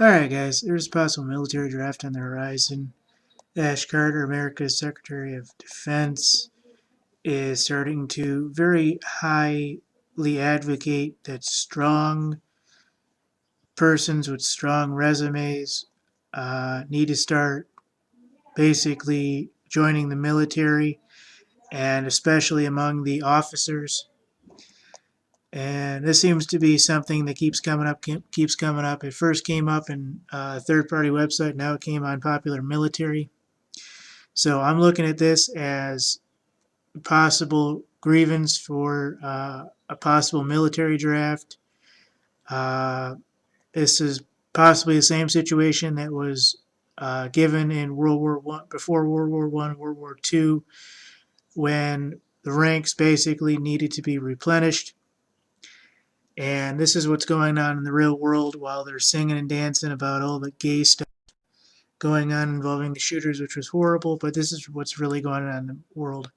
Alright guys, there's a possible military draft on the horizon. Ash Carter, America's Secretary of Defense, is starting to very highly advocate that strong persons with strong resumes need to start basically joining the military, and especially among the officers. And this seems to be something that keeps coming up. It first came up in a third-party website. Now it came on Popular Military. So I'm looking at this as a possible grievance for a possible military draft. This is possibly the same situation that was given in World War One, before World War One, World War Two, when the ranks basically needed to be replenished. And this is what's going on in the real world while they're singing and dancing about all the gay stuff going on involving the shooters, which was horrible, but this is what's really going on in the world.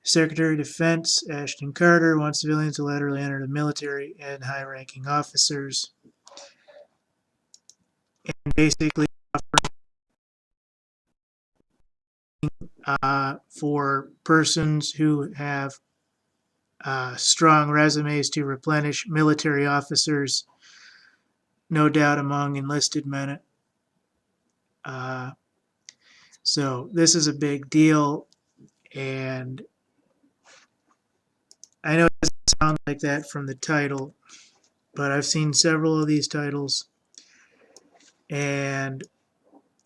Secretary of Defense Ashton Carter wants civilians to laterally enter the military and high-ranking officers, and basically for persons who have strong resumes to replenish military officers, no doubt among enlisted men. So this is a big deal, and I know it doesn't sound like that from the title, but I've seen several of these titles, and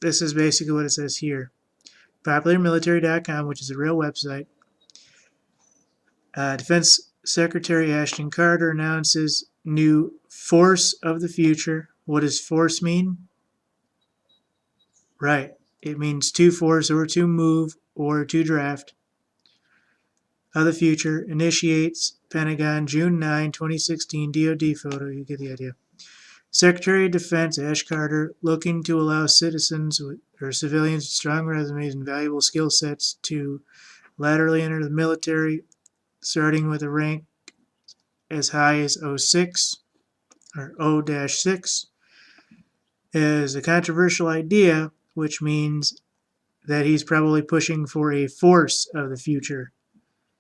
this is basically what it says here. PopularMilitary.com, which is a real website. Defense Secretary Ashton Carter announces new force of the future. What does force mean? Right. It means to force or to move or to draft. Of the future initiates Pentagon June 9, 2016 DoD photo. You get the idea. Secretary of Defense Ash Carter looking to allow citizens or civilians with strong resumes and valuable skill sets to laterally enter the military, starting with a rank as high as 06 or O-6, is a controversial idea, which means that he's probably pushing for a force of the future.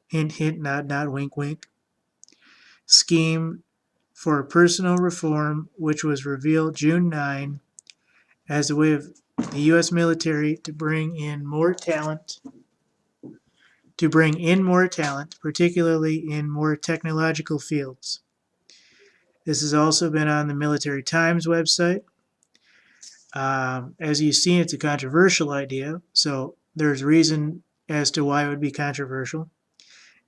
Hint, hint, nod, nod, wink, wink. Scheme for personal reform, which was revealed June 9 as a way of the U.S. military to bring in more talent, particularly in more technological fields. This has also been on the Military Times website. As you see, it's a controversial idea, so there's reason as to why it would be controversial,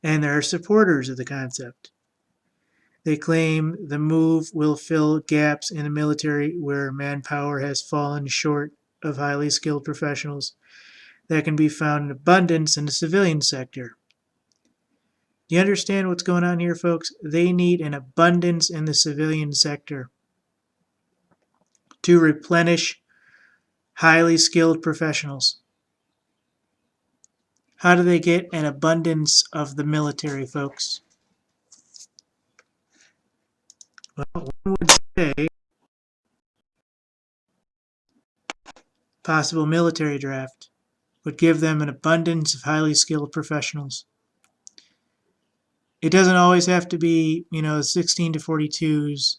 and there are supporters of the concept. They claim the move will fill gaps in the military where manpower has fallen short of highly skilled professionals that can be found in abundance in the civilian sector. Do you understand what's going on here, folks? They need an abundance in the civilian sector to replenish highly skilled professionals. How do they get an abundance of the military, folks? Well, one would say possible military draft would give them an abundance of highly skilled professionals. It doesn't always have to be, 16 to 42s.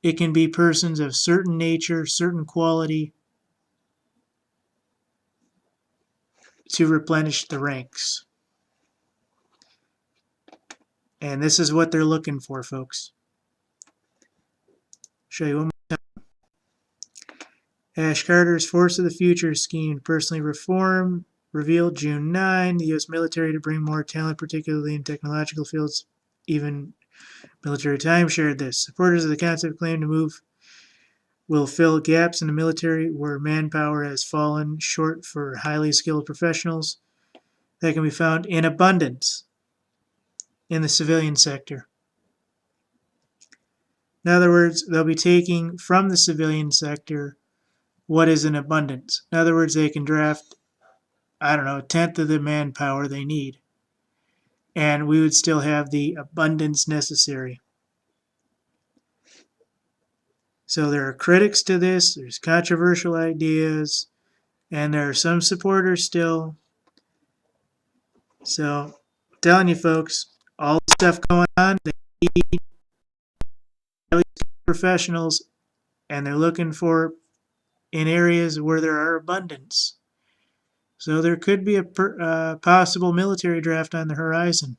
It can be persons of certain nature, certain quality, to replenish the ranks. And this is what they're looking for, folks. Show you one more time. Ash Carter's Force of the Future scheme to personally reform, revealed June 9. The U.S. military to bring more talent, particularly in technological fields. Even Military Times shared this. Supporters of the concept claim to move will fill gaps in the military where manpower has fallen short for highly skilled professionals that can be found in abundance in the civilian sector. In other words, they'll be taking from the civilian sector what is in abundance. In other words, they can draft, a tenth of the manpower they need, and we would still have the abundance necessary. So there are critics to this, there's controversial ideas, and there are some supporters still. So, I'm telling you folks, all the stuff going on, they need highly skilled professionals, and they're looking for in areas where there are abundance. So there could be a possible military draft on the horizon.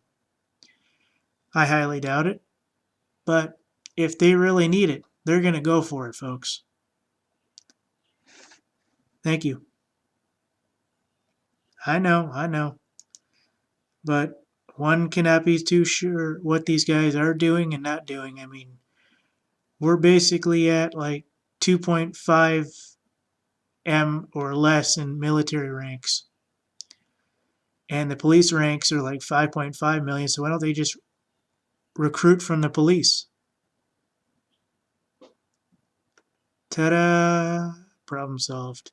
I highly doubt it, but if they really need it, they're going to go for it, folks. Thank you. I know. But one cannot be too sure what these guys are doing and not doing. I mean, we're basically at like 2.5 M or less in military ranks. And the police ranks are like 5.5 million, so why don't they just recruit from the police? Ta-da! Problem solved.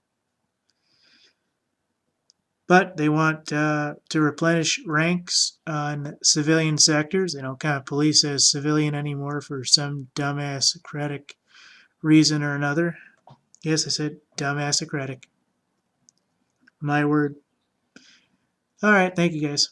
But they want to replenish ranks on civilian sectors. They don't count police as civilian anymore for some dumbass-ocratic reason or another. Yes, I said dumbass-ocratic. My word. All right, thank you guys.